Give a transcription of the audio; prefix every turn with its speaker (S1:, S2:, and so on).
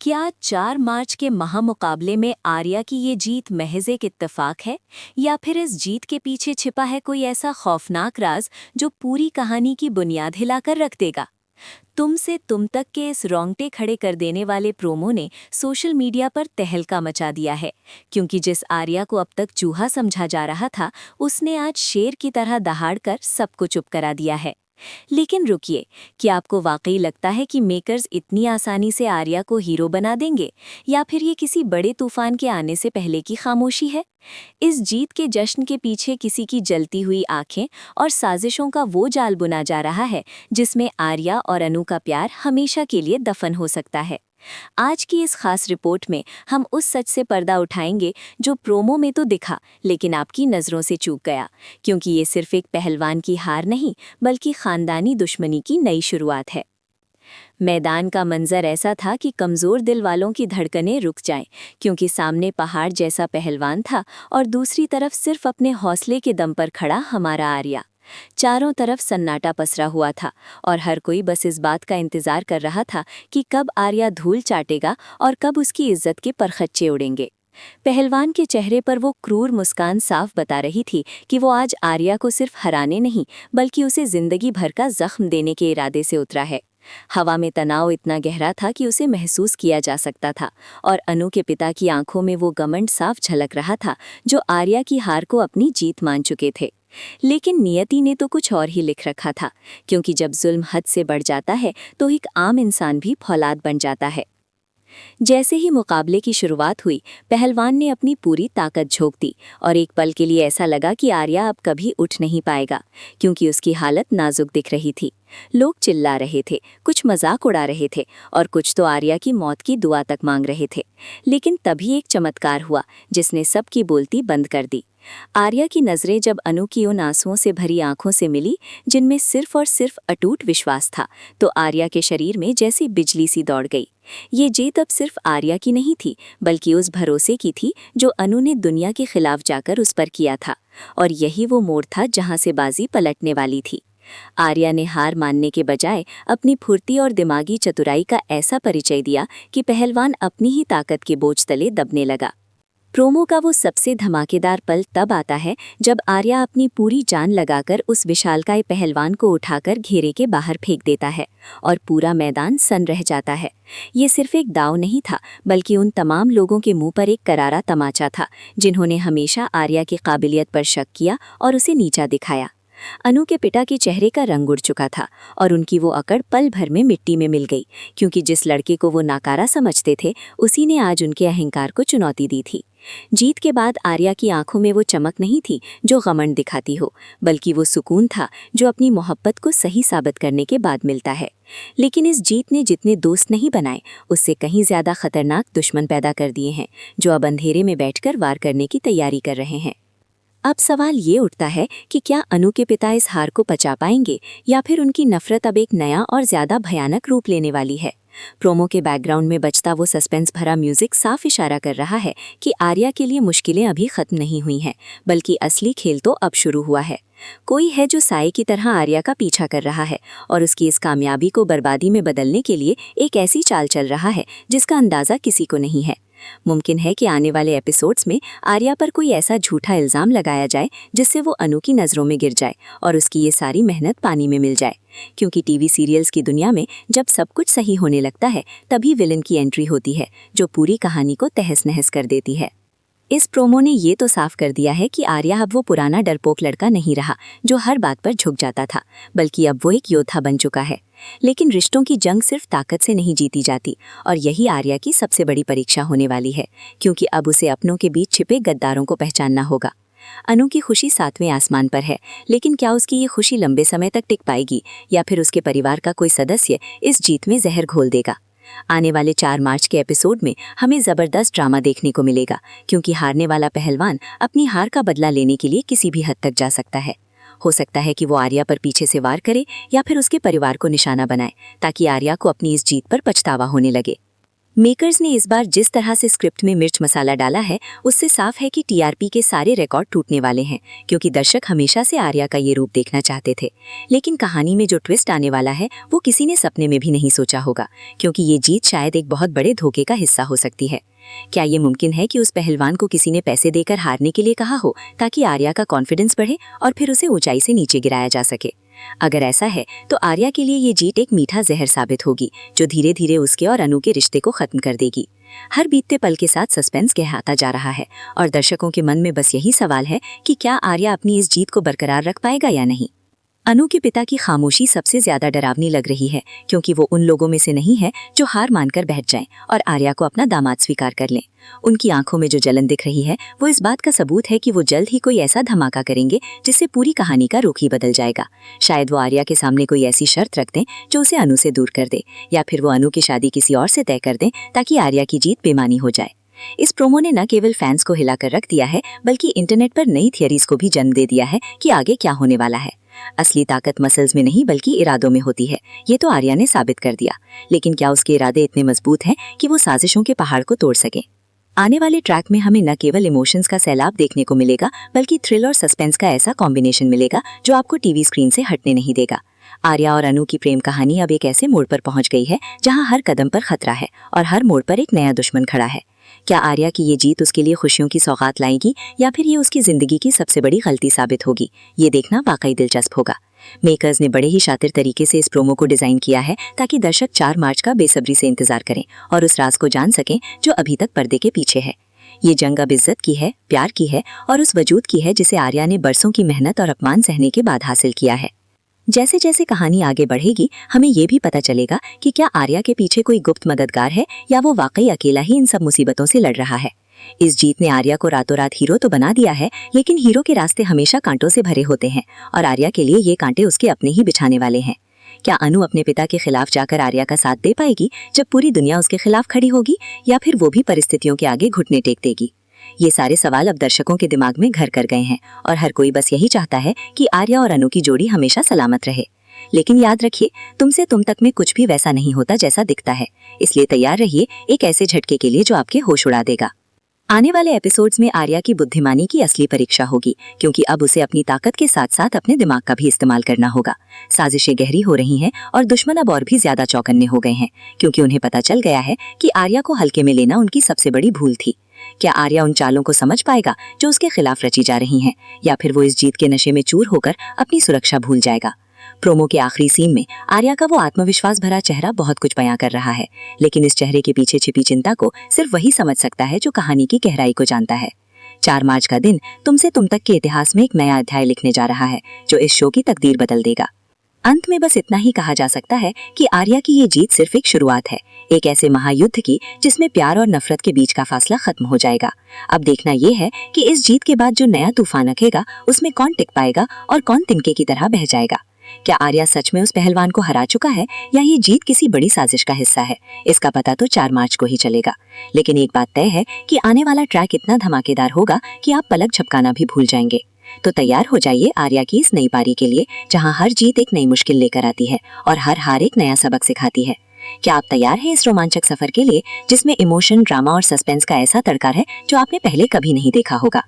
S1: क्या 4 मार्च के महामुकाबले में आर्या की ये जीत महज एक इत्तेफाक है या फिर इस जीत के पीछे छिपा है कोई ऐसा खौफनाक राज जो पूरी कहानी की बुनियाद हिलाकर रख देगा? तुम से तुम तक के इस रोंगटे खड़े कर देने वाले प्रोमो ने सोशल मीडिया पर तहलका मचा दिया है, क्योंकि जिस आर्या को अब तक चूहा समझा जा रहा था उसने आज शेर की तरह दहाड़कर सबको चुप करा दिया है। लेकिन रुकिए, क्या आपको वाकई लगता है कि मेकर्स इतनी आसानी से आर्या को हीरो बना देंगे, या फिर ये किसी बड़े तूफान के आने से पहले की खामोशी है? इस जीत के जश्न के पीछे किसी की जलती हुई आंखें और साजिशों का वो जाल बुना जा रहा है जिसमें आर्या और अनु का प्यार हमेशा के लिए दफन हो सकता है। आज की इस खास रिपोर्ट में हम उस सच से पर्दा उठाएंगे जो प्रोमो में तो दिखा लेकिन आपकी नज़रों से चूक गया, क्योंकि ये सिर्फ एक पहलवान की हार नहीं बल्कि खानदानी दुश्मनी की नई शुरुआत है। मैदान का मंजर ऐसा था कि कमज़ोर दिल वालों की धड़कनें रुक जाएं, क्योंकि सामने पहाड़ जैसा पहलवान था और दूसरी तरफ सिर्फ अपने हौसले के दम पर खड़ा हमारा आर्या। चारों तरफ सन्नाटा पसरा हुआ था और हर कोई बस इस बात का इंतजार कर रहा था कि कब आर्या धूल चाटेगा और कब उसकी इज्जत के परखच्चे उड़ेंगे। पहलवान के चेहरे पर वो क्रूर मुस्कान साफ बता रही थी कि वो आज आर्या को सिर्फ हराने नहीं बल्कि उसे जिंदगी भर का जख्म देने के इरादे से उतरा है। हवा में तनाव इतना गहरा था कि उसे महसूस किया जा सकता था, और अनु के पिता की आंखों में वो घमंड साफ झलक रहा था जो आर्या की हार को अपनी जीत मान चुके थे। लेकिन नियति ने तो कुछ और ही लिख रखा था, क्योंकि जब जुल्म हद से बढ़ जाता है तो एक आम इंसान भी फौलाद बन जाता है। जैसे ही मुकाबले की शुरुआत हुई, पहलवान ने अपनी पूरी ताकत झोंक दी और एक पल के लिए ऐसा लगा कि आर्या अब कभी उठ नहीं पाएगा, क्योंकि उसकी हालत नाजुक दिख रही थी। लोग चिल्ला रहे थे, कुछ मजाक उड़ा रहे थे और कुछ तो आर्या की मौत की दुआ तक मांग रहे थे। लेकिन तभी एक चमत्कार हुआ जिसने सबकी बोलती बंद कर दी। आर्या की नज़रें जब अनु की उन आंसुओं से भरी आंखों से मिली जिनमें सिर्फ और सिर्फ अटूट विश्वास था, तो आर्या के शरीर में जैसी बिजली सी दौड़ गई। ये जीत अब सिर्फ आर्या की नहीं थी बल्कि उस भरोसे की थी जो अनु ने दुनिया के खिलाफ जाकर उस पर किया था, और यही वो मोड़ था जहां से बाजी पलटने वाली थी। आर्या ने हार मानने के बजाय अपनी फुर्ती और दिमागी चतुराई का ऐसा परिचय दिया कि पहलवान अपनी ही ताकत के बोझ तले दबने लगा। प्रोमो का वो सबसे धमाकेदार पल तब आता है जब आर्या अपनी पूरी जान लगाकर उस विशालकाय पहलवान को उठाकर घेरे के बाहर फेंक देता है और पूरा मैदान सन्न रह जाता है। ये सिर्फ एक दाव नहीं था बल्कि उन तमाम लोगों के मुंह पर एक करारा तमाचा था जिन्होंने हमेशा आर्या की काबिलियत पर शक किया और उसे नीचा दिखाया। अनु के पिता के चेहरे का रंग उड़ चुका था और उनकी वो अकड़ पल भर में मिट्टी में मिल गई, क्योंकि जिस लड़के को वो नाकारा समझते थे उसी ने आज उनके अहंकार को चुनौती दी थी। जीत के बाद आर्या की आंखों में वो चमक नहीं थी जो घमंड दिखाती हो, बल्कि वो सुकून था जो अपनी मोहब्बत को सही साबित करने के बाद मिलता है। लेकिन इस जीत ने जितने दोस्त नहीं बनाए उससे कहीं ज्यादा खतरनाक दुश्मन पैदा कर दिए हैं, जो अब अंधेरे में बैठकर वार करने की तैयारी कर रहे हैं। अब सवाल ये उठता है कि क्या अनु के पिता इस हार को पचा पाएंगे या फिर उनकी नफरत अब एक नया और ज्यादा भयानक रूप लेने वाली है। प्रोमो के बैकग्राउंड में बजता वो सस्पेंस भरा म्यूजिक साफ इशारा कर रहा है कि आर्या के लिए मुश्किलें अभी खत्म नहीं हुई हैं, बल्कि असली खेल तो अब शुरू हुआ है। कोई है जो साए की तरह आर्या का पीछा कर रहा है और उसकी इस कामयाबी को बर्बादी में बदलने के लिए एक ऐसी चाल चल रहा है जिसका अंदाजा किसी को नहीं है। मुमकिन है कि आने वाले एपिसोड्स में आर्या पर कोई ऐसा झूठा इल्ज़ाम लगाया जाए जिससे वो अनु की नज़रों में गिर जाए और उसकी ये सारी मेहनत पानी में मिल जाए, क्योंकि टीवी सीरियल्स की दुनिया में जब सब कुछ सही होने लगता है तभी विलन की एंट्री होती है जो पूरी कहानी को तहस नहस कर देती है। इस प्रोमो ने ये तो साफ कर दिया है कि आर्या अब वो पुराना डरपोक लड़का नहीं रहा जो हर बात पर झुक जाता था, बल्कि अब वो एक योद्धा बन चुका है। लेकिन रिश्तों की जंग सिर्फ ताकत से नहीं जीती जाती, और यही आर्या की सबसे बड़ी परीक्षा होने वाली है, क्योंकि अब उसे अपनों के बीच छिपे गद्दारों को पहचानना होगा। अनु की खुशी 7वें आसमान पर है, लेकिन क्या उसकी ये खुशी लंबे समय तक टिक पाएगी या फिर उसके परिवार का कोई सदस्य इस जीत में जहर घोल देगा। आने वाले 4 मार्च के एपिसोड में हमें जबरदस्त ड्रामा देखने को मिलेगा, क्योंकि हारने वाला पहलवान अपनी हार का बदला लेने के लिए किसी भी हद तक जा सकता है। हो सकता है कि वो आर्या पर पीछे से वार करे या फिर उसके परिवार को निशाना बनाए, ताकि आर्या को अपनी इस जीत पर पछतावा होने लगे। मेकर्स ने इस बार जिस तरह से स्क्रिप्ट में मिर्च मसाला डाला है, उससे साफ है कि टीआरपी के सारे रिकॉर्ड टूटने वाले हैं, क्योंकि दर्शक हमेशा से आर्या का ये रूप देखना चाहते थे। लेकिन कहानी में जो ट्विस्ट आने वाला है वो किसी ने सपने में भी नहीं सोचा होगा, क्योंकि ये जीत शायद एक बहुत बड़े धोखे का हिस्सा हो सकती है। क्या ये मुमकिन है कि उस पहलवान को किसी ने पैसे देकर हारने के लिए कहा हो, ताकि आर्या का कॉन्फिडेंस बढ़े और फिर उसे ऊंचाई से नीचे गिराया जा सके? अगर ऐसा है तो आर्या के लिए ये जीत एक मीठा जहर साबित होगी, जो धीरे धीरे उसके और अनु के रिश्ते को खत्म कर देगी। हर बीतते पल के साथ सस्पेंस गहराता जा रहा है और दर्शकों के मन में बस यही सवाल है कि क्या आर्या अपनी इस जीत को बरकरार रख पाएगा या नहीं। अनु के पिता की खामोशी सबसे ज्यादा डरावनी लग रही है, क्योंकि वो उन लोगों में से नहीं है जो हार मानकर बैठ जाएं और आर्या को अपना दामाद स्वीकार कर लें। उनकी आंखों में जो जलन दिख रही है वो इस बात का सबूत है कि वो जल्द ही कोई ऐसा धमाका करेंगे जिससे पूरी कहानी का रुख ही बदल जाएगा। शायद वो आर्या के सामने कोई ऐसी शर्त रख दें जो उसे अनु से दूर कर दे, या फिर वो अनु की शादी किसी और से तय कर दें ताकि आर्या की जीत बेमानी हो जाए। इस प्रोमो ने न केवल फैंस को हिलाकर रख दिया है, बल्कि इंटरनेट पर नई थियरीज को भी जन्म दे दिया है कि आगे क्या होने वाला है। असली ताकत मसल्स में नहीं बल्कि इरादों में होती है, ये तो आर्या ने साबित कर दिया। लेकिन क्या उसके इरादे इतने मजबूत हैं कि वो साजिशों के पहाड़ को तोड़ सके? आने वाले ट्रैक में हमें न केवल इमोशंस का सैलाब देखने को मिलेगा, बल्कि थ्रिल और सस्पेंस का ऐसा कॉम्बिनेशन मिलेगा जो आपको टीवी स्क्रीन से हटने नहीं देगा। आर्या और अनु की प्रेम कहानी अब एक ऐसे मोड़ पर पहुंच गई है जहां हर कदम पर खतरा है और हर मोड़ पर एक नया दुश्मन खड़ा है। क्या आर्या की ये जीत उसके लिए खुशियों की सौगात लाएगी, या फिर ये उसकी जिंदगी की सबसे बड़ी गलती साबित होगी? ये देखना वाकई दिलचस्प होगा। मेकर्स ने बड़े ही शातिर तरीके से इस प्रोमो को डिजाइन किया है ताकि दर्शक 4 मार्च का बेसब्री से इंतजार करें और उस राज को जान सकें जो अभी तक पर्दे के पीछे है। ये जंग अब इज्जत की है, प्यार की है और उस वजूद की है जिसे आर्या ने बरसों की मेहनत और अपमान सहने के बाद हासिल किया है। जैसे जैसे कहानी आगे बढ़ेगी, हमें ये भी पता चलेगा कि क्या आर्या के पीछे कोई गुप्त मददगार है या वो वाकई अकेला ही इन सब मुसीबतों से लड़ रहा है। इस जीत ने आर्या को रातों रात हीरो तो बना दिया है, लेकिन हीरो के रास्ते हमेशा कांटों से भरे होते हैं और आर्या के लिए ये कांटे उसके अपने ही बिछाने वाले हैं। क्या अनु अपने पिता के खिलाफ जाकर आर्या का साथ दे पाएगी जब पूरी दुनिया उसके खिलाफ खड़ी होगी, या फिर वो भी परिस्थितियों के आगे घुटने टेक देगी? ये सारे सवाल अब दर्शकों के दिमाग में घर कर गए हैं और हर कोई बस यही चाहता है कि आर्या और अनु की जोड़ी हमेशा सलामत रहे। लेकिन याद रखिए, तुमसे तुम तक में कुछ भी वैसा नहीं होता जैसा दिखता है, इसलिए तैयार रहिए एक ऐसे झटके के लिए जो आपके होश उड़ा देगा। आने वाले एपिसोड्स में आर्या की बुद्धिमानी की असली परीक्षा होगी, क्योंकि अब उसे अपनी ताकत के साथ साथ अपने दिमाग का भी इस्तेमाल करना होगा। साजिशें गहरी हो रही हैं और दुश्मन अब और भी ज्यादा चौकन्ने हो गए हैं, क्योंकि उन्हें पता चल गया है कि आर्या को हल्के में लेना उनकी सबसे बड़ी भूल थी। क्या आर्या उन चालों को समझ पाएगा जो उसके खिलाफ रची जा रही हैं, या फिर वो इस जीत के नशे में चूर होकर अपनी सुरक्षा भूल जाएगा? प्रोमो के आखिरी सीन में आर्या का वो आत्मविश्वास भरा चेहरा बहुत कुछ बयां कर रहा है, लेकिन इस चेहरे के पीछे छिपी चिंता को सिर्फ वही समझ सकता है जो कहानी की गहराई को जानता है। 4 मार्च का दिन तुमसे तुम तक के इतिहास में एक नया अध्याय लिखने जा रहा है, जो इस शो की तकदीर बदल देगा। अंत में बस इतना ही कहा जा सकता है कि आर्या की ये जीत सिर्फ एक शुरुआत है, एक ऐसे महायुद्ध की जिसमें प्यार और नफरत के बीच का फासला खत्म हो जाएगा। अब देखना ये है कि इस जीत के बाद जो नया तूफान अकेगा उसमें कौन टिक पाएगा और कौन तिनके की तरह बह जाएगा। क्या आर्या सच में उस पहलवान को हरा चुका है, या ये जीत किसी बड़ी साजिश का हिस्सा है? इसका पता तो 4 मार्च को ही चलेगा। लेकिन एक बात तय है कि आने वाला ट्रैक इतना धमाकेदार होगा कि आप पलक झपकाना भी भूल जाएंगे। तो तैयार हो जाइए आर्या की इस नई पारी के लिए, जहां हर जीत एक नई मुश्किल लेकर आती है और हर हार एक नया सबक सिखाती है। क्या आप तैयार हैं इस रोमांचक सफर के लिए, जिसमें इमोशन, ड्रामा और सस्पेंस का ऐसा तड़का है जो आपने पहले कभी नहीं देखा होगा?